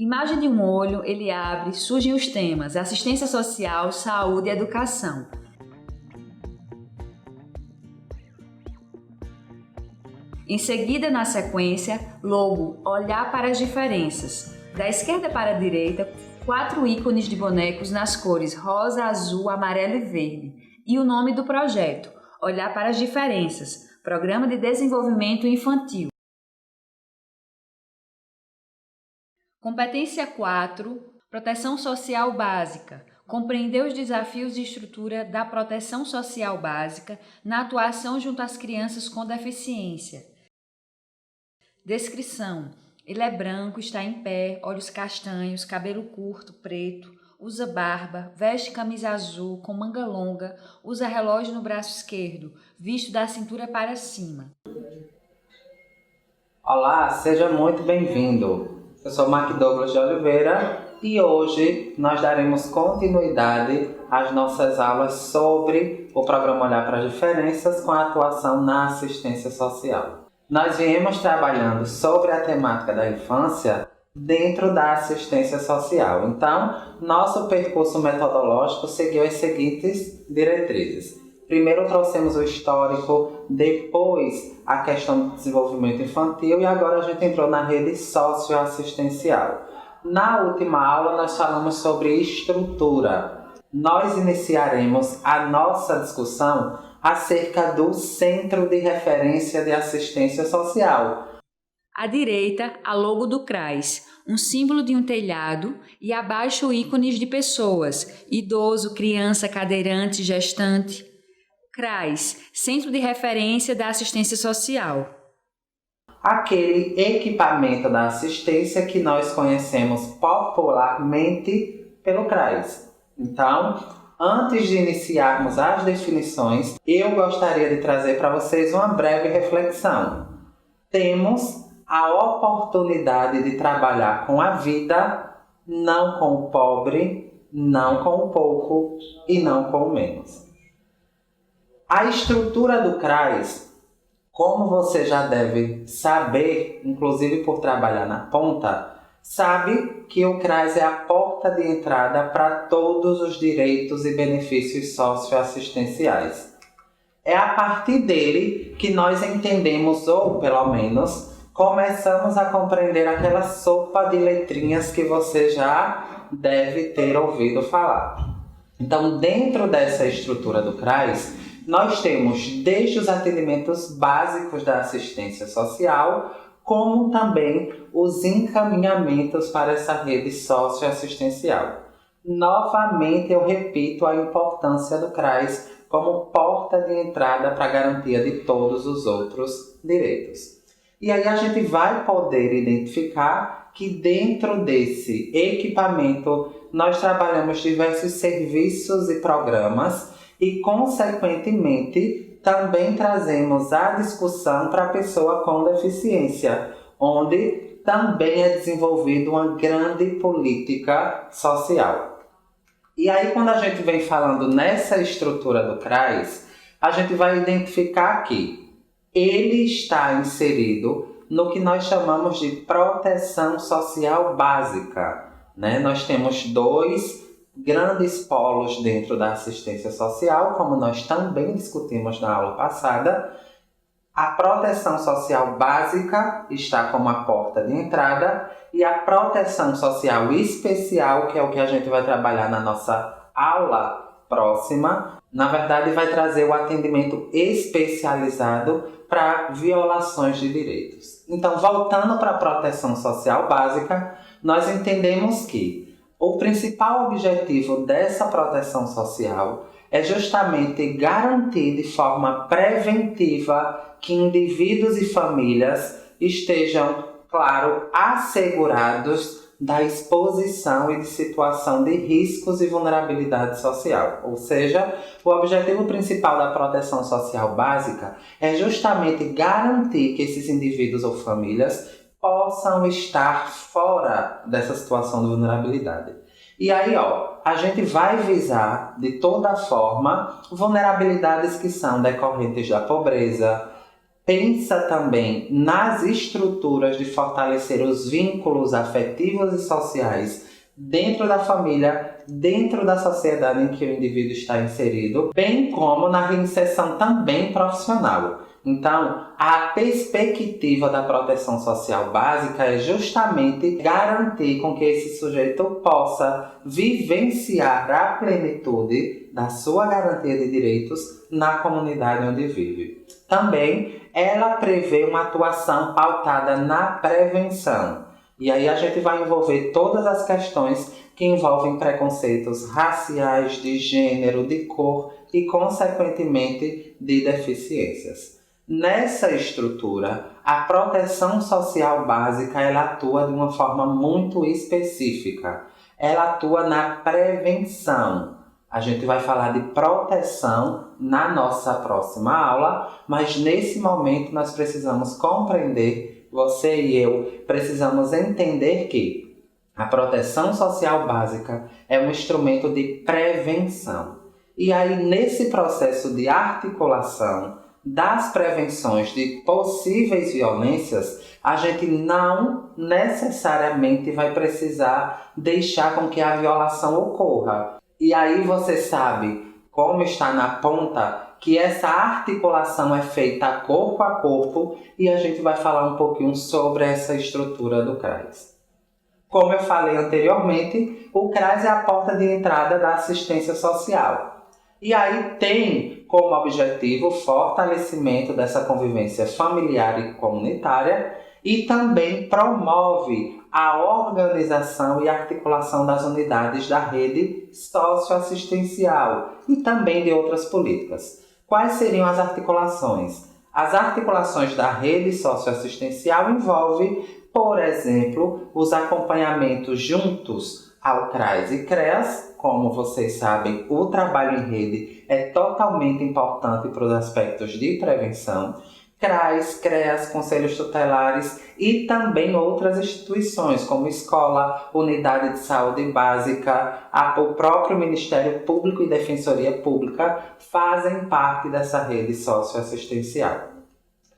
Imagem de um olho, ele abre, surgem os temas assistência social, saúde e educação. Em seguida, na sequência, logo, olhar para as diferenças. Da esquerda para a direita, 4 ícones de bonecos nas cores rosa, azul, amarelo e verde. E o nome do projeto, Olhar para as Diferenças, Programa de Desenvolvimento Infantil. Competência 4, Proteção Social Básica. Compreender os desafios de estrutura da proteção social básica na atuação junto às crianças com deficiência. Descrição. Ele é branco, está em pé, olhos castanhos, cabelo curto, preto, usa barba, veste camisa azul com manga longa, usa relógio no braço esquerdo, visto da cintura para cima. Olá, seja muito bem-vindo. Eu sou Mark Douglas de Oliveira e hoje nós daremos continuidade às nossas aulas sobre o programa Olhar para as Diferenças com a atuação na assistência social. Nós viemos trabalhando sobre a temática da infância dentro da assistência social. Então, nosso percurso metodológico seguiu as seguintes diretrizes. Primeiro trouxemos o histórico, depois a questão do desenvolvimento infantil e agora a gente entrou na rede socioassistencial. Na última aula nós falamos sobre estrutura. Nós iniciaremos a nossa discussão acerca do Centro de Referência de Assistência Social. À direita, a logo do CRAS, um símbolo de um telhado e abaixo ícones de pessoas, idoso, criança, cadeirante, gestante. CRAS, Centro de Referência da Assistência Social. Aquele equipamento da assistência que nós conhecemos popularmente pelo CRAS. Então, antes de iniciarmos as definições, eu gostaria de trazer para vocês uma breve reflexão. Temos a oportunidade de trabalhar com a vida, não com o pobre, não com o pouco e não com o menos. A estrutura do CRAS, como você já deve saber, inclusive por trabalhar na ponta, sabe que o CRAS é a porta de entrada para todos os direitos e benefícios socioassistenciais. É a partir dele que nós entendemos, ou pelo menos, começamos a compreender aquela sopa de letrinhas que você já deve ter ouvido falar. Então, dentro dessa estrutura do CRAS, nós temos desde os atendimentos básicos da assistência social, como também os encaminhamentos para essa rede socioassistencial. Novamente, eu repito a importância do CRAS como porta de entrada para a garantia de todos os outros direitos. E aí a gente vai poder identificar que dentro desse equipamento nós trabalhamos diversos serviços e programas e, consequentemente, também trazemos a discussão para a pessoa com deficiência, onde também é desenvolvida uma grande política social. E aí, quando a gente vem falando nessa estrutura do CRAS, a gente vai identificar que ele está inserido no que nós chamamos de proteção social básica, né? Nós temos 2 grandes polos dentro da assistência social, como nós também discutimos na aula passada. A proteção social básica está como a porta de entrada e a proteção social especial, que é o que a gente vai trabalhar na nossa aula próxima, na verdade vai trazer o atendimento especializado para violações de direitos. Então, voltando para a proteção social básica, nós entendemos que o principal objetivo dessa proteção social é justamente garantir de forma preventiva que indivíduos e famílias estejam, claro, assegurados da exposição e de situação de riscos e vulnerabilidade social. Ou seja, o objetivo principal da proteção social básica é justamente garantir que esses indivíduos ou famílias possam estar fora dessa situação de vulnerabilidade. E aí, a gente vai visar, de toda forma, vulnerabilidades que são decorrentes da pobreza, pensa também nas estruturas de fortalecer os vínculos afetivos e sociais dentro da família, dentro da sociedade em que o indivíduo está inserido, bem como na reinserção também profissional. Então, a perspectiva da proteção social básica é justamente garantir com que esse sujeito possa vivenciar a plenitude da sua garantia de direitos na comunidade onde vive. Também, ela prevê uma atuação pautada na prevenção. E aí a gente vai envolver todas as questões que envolvem preconceitos raciais, de gênero, de cor e, consequentemente, de deficiências. Nessa estrutura, a proteção social básica ela atua de uma forma muito específica. Ela atua na prevenção. A gente vai falar de proteção na nossa próxima aula, mas nesse momento nós precisamos compreender, você e eu precisamos entender que a proteção social básica é um instrumento de prevenção. E aí, nesse processo de articulação das prevenções de possíveis violências, a gente não necessariamente vai precisar deixar com que a violação ocorra. E aí você sabe, como está na ponta, que essa articulação é feita corpo a corpo e a gente vai falar um pouquinho sobre essa estrutura do CRAS. Como eu falei anteriormente, o CRAS é a porta de entrada da assistência social. E aí tem como objetivo o fortalecimento dessa convivência familiar e comunitária e também promove a organização e articulação das unidades da rede socioassistencial e também de outras políticas. Quais seriam as articulações? As articulações da rede socioassistencial envolvem, por exemplo, os acompanhamentos juntos ao CRAS e CREAS. Como vocês sabem, o trabalho em rede é totalmente importante para os aspectos de prevenção. CRAS, CREAS, conselhos tutelares e também outras instituições, como escola, unidade de saúde básica, o próprio Ministério Público e Defensoria Pública fazem parte dessa rede socioassistencial.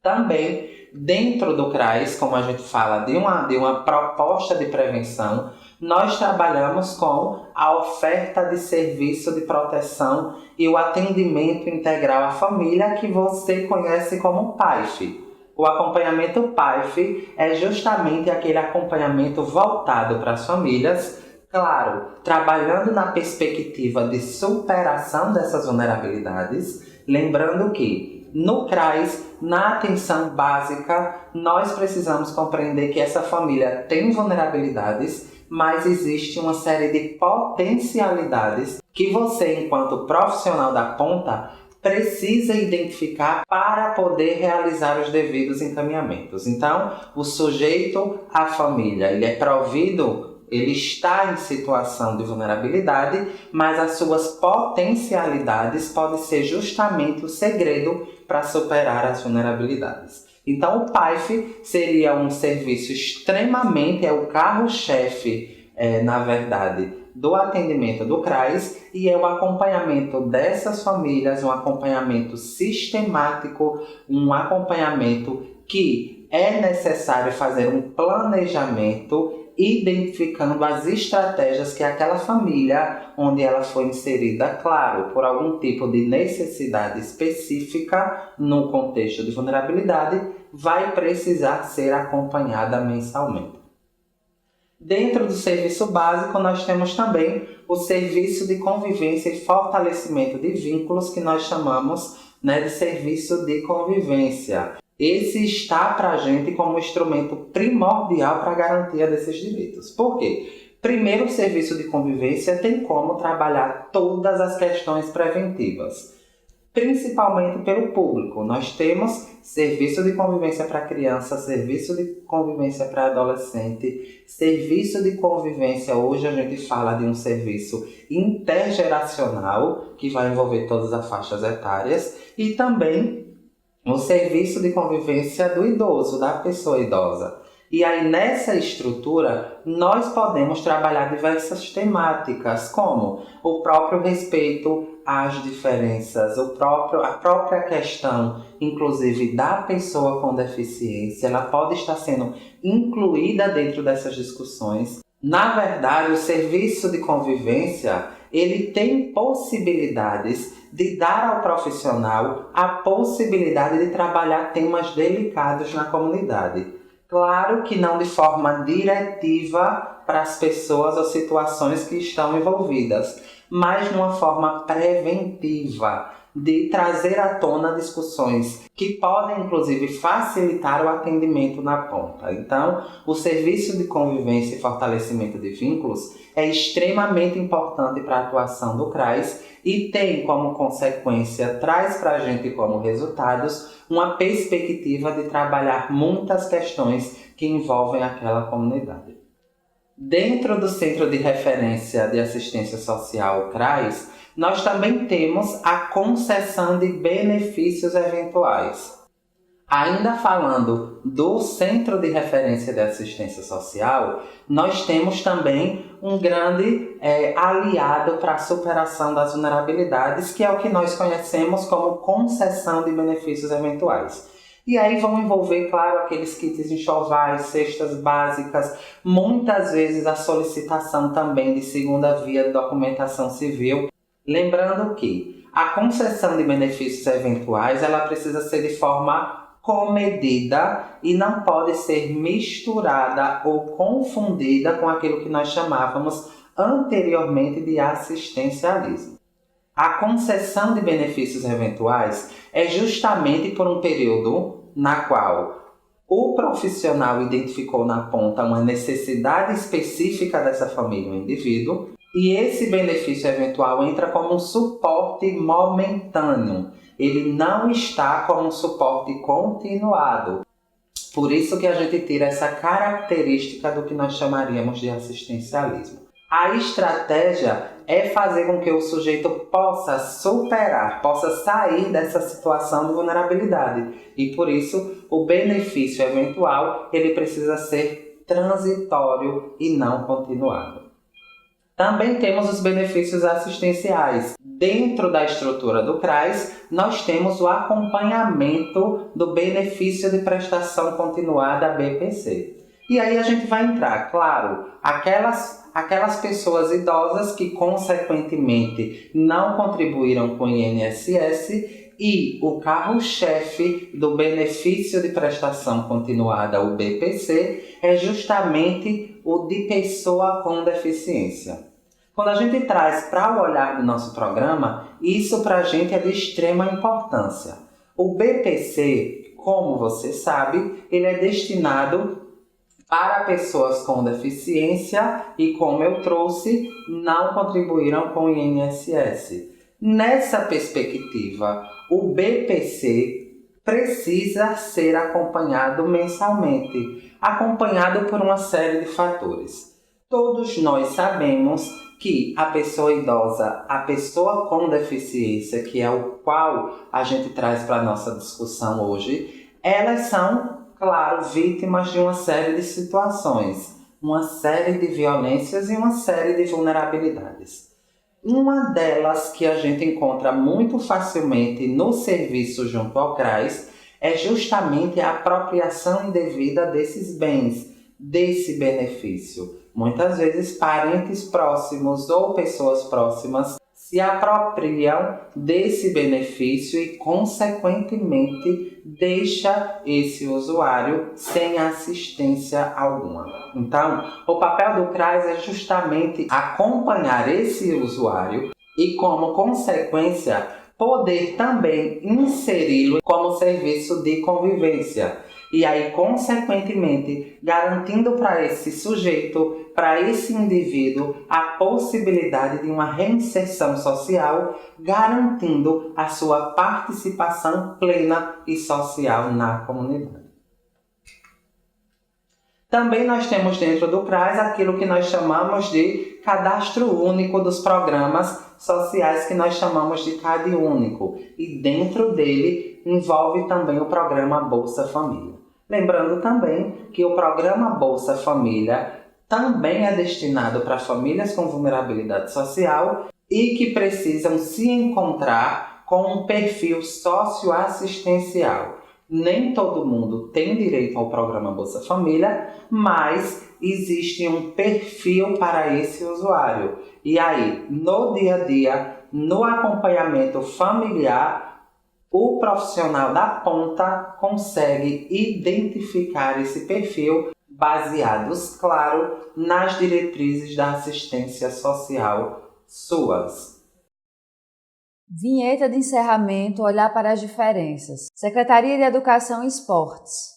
Também, dentro do CRAS, como a gente fala de uma proposta de prevenção, nós trabalhamos com a oferta de serviço de proteção e o atendimento integral à família, que você conhece como PAIF. O acompanhamento PAIF é justamente aquele acompanhamento voltado para as famílias, claro, trabalhando na perspectiva de superação dessas vulnerabilidades, lembrando que no CRAS, na atenção básica, nós precisamos compreender que essa família tem vulnerabilidades, mas existe uma série de potencialidades que você, enquanto profissional da ponta, precisa identificar para poder realizar os devidos encaminhamentos. Então, o sujeito, a família, ele é provido, ele está em situação de vulnerabilidade, mas as suas potencialidades podem ser justamente o segredo para superar as vulnerabilidades. Então, o PAIF seria um serviço extremamente, é o carro-chefe, na verdade, do atendimento do CRAS e é o acompanhamento dessas famílias, um acompanhamento sistemático, um acompanhamento que é necessário fazer um planejamento identificando as estratégias que aquela família onde ela foi inserida, claro, por algum tipo de necessidade específica no contexto de vulnerabilidade, vai precisar ser acompanhada mensalmente. Dentro do serviço básico, nós temos também o serviço de convivência e fortalecimento de vínculos, que nós chamamos, de serviço de convivência. Esse está para a gente como instrumento primordial para a garantia desses direitos. Por quê? Primeiro, o serviço de convivência tem como trabalhar todas as questões preventivas, principalmente pelo público. Nós temos serviço de convivência para criança, serviço de convivência para adolescente, serviço de convivência, hoje a gente fala de um serviço intergeracional, que vai envolver todas as faixas etárias, e também o serviço de convivência do idoso, da pessoa idosa. E aí, nessa estrutura, nós podemos trabalhar diversas temáticas, como o próprio respeito às diferenças, a própria questão, inclusive, da pessoa com deficiência, ela pode estar sendo incluída dentro dessas discussões. Na verdade, o serviço de convivência, ele tem possibilidades de dar ao profissional a possibilidade de trabalhar temas delicados na comunidade. Claro que não de forma diretiva para as pessoas ou situações que estão envolvidas, mas de uma forma preventiva, de trazer à tona discussões que podem, inclusive, facilitar o atendimento na ponta. Então, o serviço de convivência e fortalecimento de vínculos é extremamente importante para a atuação do CRAS e tem como consequência, traz para a gente como resultados, uma perspectiva de trabalhar muitas questões que envolvem aquela comunidade. Dentro do Centro de Referência de Assistência Social, CRAS, nós também temos a concessão de benefícios eventuais. Ainda falando do Centro de Referência de Assistência Social, nós temos também um grande aliado para a superação das vulnerabilidades, que é o que nós conhecemos como concessão de benefícios eventuais. E aí vão envolver, claro, aqueles kits enxovais, cestas básicas, muitas vezes a solicitação também de segunda via de documentação civil. Lembrando que a concessão de benefícios eventuais, ela precisa ser de forma comedida e não pode ser misturada ou confundida com aquilo que nós chamávamos anteriormente de assistencialismo. A concessão de benefícios eventuais é justamente por um período na qual o profissional identificou na ponta uma necessidade específica dessa família ou indivíduo e esse benefício eventual entra como um suporte momentâneo. Ele não está como um suporte continuado. Por isso que a gente tira essa característica do que nós chamaríamos de assistencialismo. A estratégia é fazer com que o sujeito possa superar, possa sair dessa situação de vulnerabilidade. E por isso, o benefício eventual, ele precisa ser transitório e não continuado. Também temos os benefícios assistenciais. Dentro da estrutura do CRAS, nós temos o acompanhamento do benefício de prestação continuada BPC. E aí a gente vai entrar, claro, aquelas pessoas idosas que consequentemente não contribuíram com o INSS e o carro-chefe do benefício de prestação continuada, o BPC, é justamente o de pessoa com deficiência. Quando a gente traz para o olhar do nosso programa, isso para a gente é de extrema importância. O BPC, como você sabe, ele é destinado para pessoas com deficiência e, como eu trouxe, não contribuíram com o INSS. Nessa perspectiva, o BPC precisa ser acompanhado mensalmente, acompanhado por uma série de fatores. Todos nós sabemos que a pessoa idosa, a pessoa com deficiência, que é o qual a gente traz para a nossa discussão hoje, elas são, claro, vítimas de uma série de situações, uma série de violências e uma série de vulnerabilidades. Uma delas que a gente encontra muito facilmente no serviço junto ao CRAS é justamente a apropriação indevida desses bens, desse benefício. Muitas vezes parentes próximos ou pessoas próximas se apropriam desse benefício e, consequentemente, deixa esse usuário sem assistência alguma. Então, o papel do CRAS é justamente acompanhar esse usuário e, como consequência, poder também inseri-lo como serviço de convivência. E aí, consequentemente, garantindo para esse sujeito, para esse indivíduo, a possibilidade de uma reinserção social, garantindo a sua participação plena e social na comunidade. Também nós temos dentro do CRAS aquilo que nós chamamos de cadastro único dos programas sociais, que nós chamamos de CadÚnico. E dentro dele envolve também o programa Bolsa Família. Lembrando também que o programa Bolsa Família também é destinado para famílias com vulnerabilidade social e que precisam se encontrar com um perfil socioassistencial. Nem todo mundo tem direito ao programa Bolsa Família, mas existe um perfil para esse usuário. E aí, no dia a dia, no acompanhamento familiar, o profissional da ponta consegue identificar esse perfil baseados, claro, nas diretrizes da assistência social suas. Vinheta de encerramento, olhar para as diferenças. Secretaria de Educação e Esportes.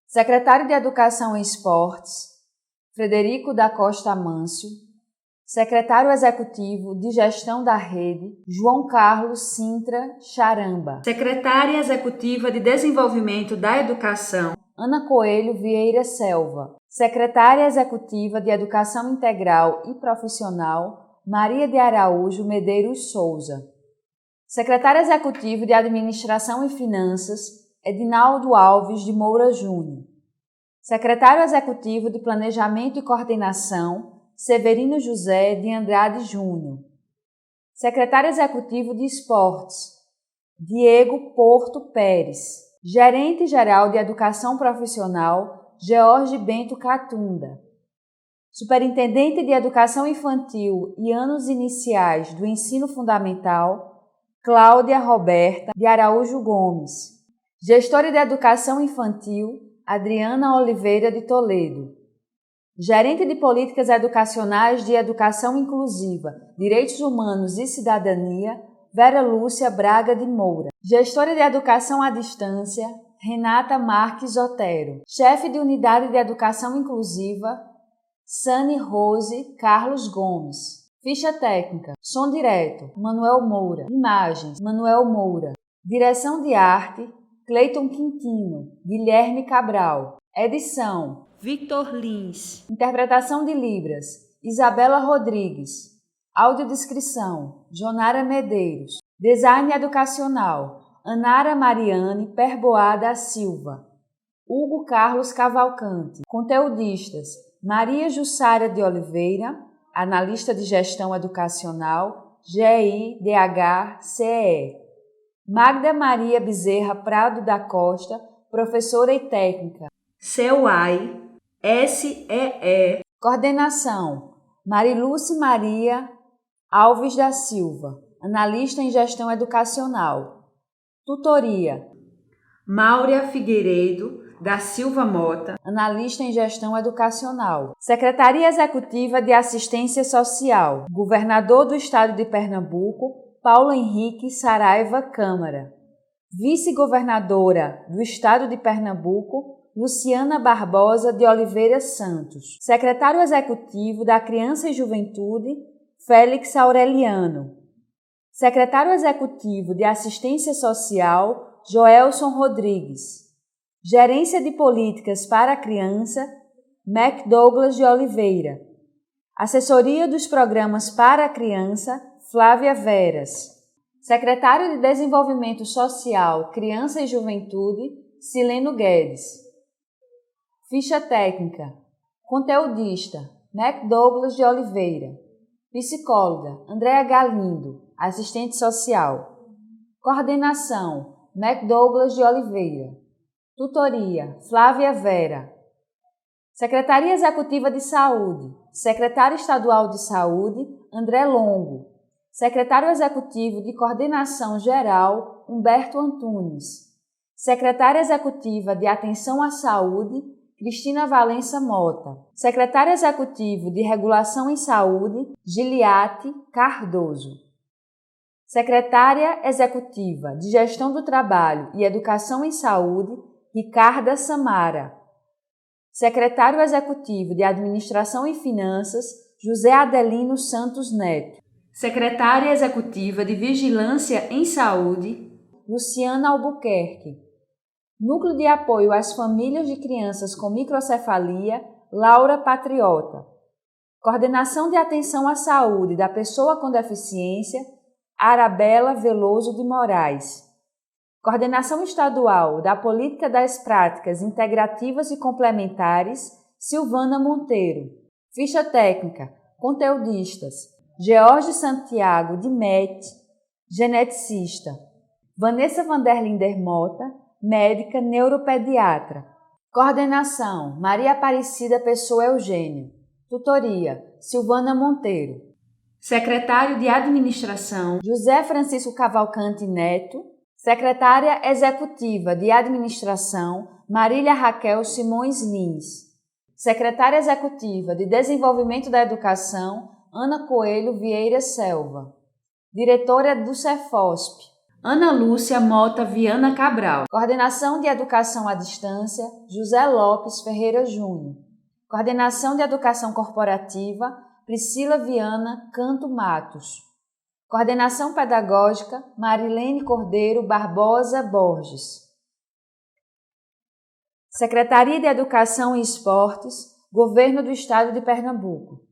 Secretário de Educação e Esportes, Frederico da Costa Amâncio. Secretário Executivo de Gestão da Rede, João Carlos Sintra Charamba. Secretária Executiva de Desenvolvimento da Educação, Ana Coelho Vieira Selva. Secretária Executiva de Educação Integral e Profissional, Maria de Araújo Medeiros Souza. Secretário Executivo de Administração e Finanças, Edinaldo Alves de Moura Júnior. Secretário Executivo de Planejamento e Coordenação, Severino José de Andrade Júnior. Secretário Executivo de Esportes, Diego Porto Pérez. Gerente-Geral de Educação Profissional, George Bento Catunda. Superintendente de Educação Infantil e Anos Iniciais do Ensino Fundamental, Cláudia Roberta de Araújo Gomes. Gestora de Educação Infantil, Adriana Oliveira de Toledo. Gerente de Políticas Educacionais de Educação Inclusiva, Direitos Humanos e Cidadania, Vera Lúcia Braga de Moura. Gestora de Educação à Distância, Renata Marques Otero. Chefe de Unidade de Educação Inclusiva, Sani Rose Carlos Gomes. Ficha técnica, som direto, Manuel Moura. Imagens, Manuel Moura. Direção de arte, Cleiton Quintino, Guilherme Cabral. Edição, Victor Lins. Interpretação de Libras, Isabela Rodrigues. Audiodescrição, Jonara Medeiros. Design educacional, Anara Mariane Perboa da Silva. Hugo Carlos Cavalcante. Conteudistas, Maria Jussara de Oliveira, analista de gestão educacional, GIDHCE. Magda Maria Bezerra Prado da Costa, professora e técnica, CEUAI, SEE. Coordenação, Mariluce Maria Alves da Silva, analista em gestão educacional. Tutoria, Máurea Figueiredo da Silva Mota, analista em gestão educacional. Secretaria Executiva de Assistência Social, Governador do Estado de Pernambuco, Paulo Henrique Saraiva Câmara. Vice-Governadora do Estado de Pernambuco, Luciana Barbosa de Oliveira Santos. Secretário Executivo da Criança e Juventude, Félix Aureliano. Secretário Executivo de Assistência Social, Joelson Rodrigues. Gerência de Políticas para a Criança, MacDouglas de Oliveira. Assessoria dos Programas para a Criança, Flávia Veras. Secretário de Desenvolvimento Social, Criança e Juventude, Sileno Guedes. Ficha técnica, conteudista, MacDouglas de Oliveira. Psicóloga, Andréa Galindo, assistente social. Coordenação, MacDouglas de Oliveira. Tutoria, Flávia Vera. Secretaria Executiva de Saúde, Secretário Estadual de Saúde, André Longo. Secretário Executivo de Coordenação Geral, Humberto Antunes. Secretária Executiva de Atenção à Saúde, Cristina Valença Mota. Secretário Executivo de Regulação em Saúde, Giliate Cardoso. Secretária Executiva de Gestão do Trabalho e Educação em Saúde, Ricarda Samara. Secretário Executivo de Administração e Finanças, José Adelino Santos Neto. Secretária Executiva de Vigilância em Saúde, Luciana Albuquerque. Núcleo de Apoio às Famílias de Crianças com Microcefalia, Laura Patriota. Coordenação de Atenção à Saúde da Pessoa com Deficiência, Arabella Veloso de Moraes. Coordenação Estadual da Política das Práticas Integrativas e Complementares, Silvana Monteiro. Ficha Técnica, Conteudistas, George Santiago de Mete, geneticista. Vanessa Vanderlinder Mota, médica neuropediatra. Coordenação, Maria Aparecida Pessoa Eugênio. Tutoria, Silvana Monteiro. Secretário de Administração, José Francisco Cavalcante Neto. Secretária Executiva de Administração, Marília Raquel Simões Lins. Secretária Executiva de Desenvolvimento da Educação, Ana Coelho Vieira Selva. Diretora do Cefosp, Ana Lúcia Mota Viana Cabral. Coordenação de Educação à Distância, José Lopes Ferreira Júnior. Coordenação de Educação Corporativa, Priscila Viana Canto Matos. Coordenação Pedagógica, Marilene Cordeiro Barbosa Borges. Secretaria de Educação e Esportes, Governo do Estado de Pernambuco.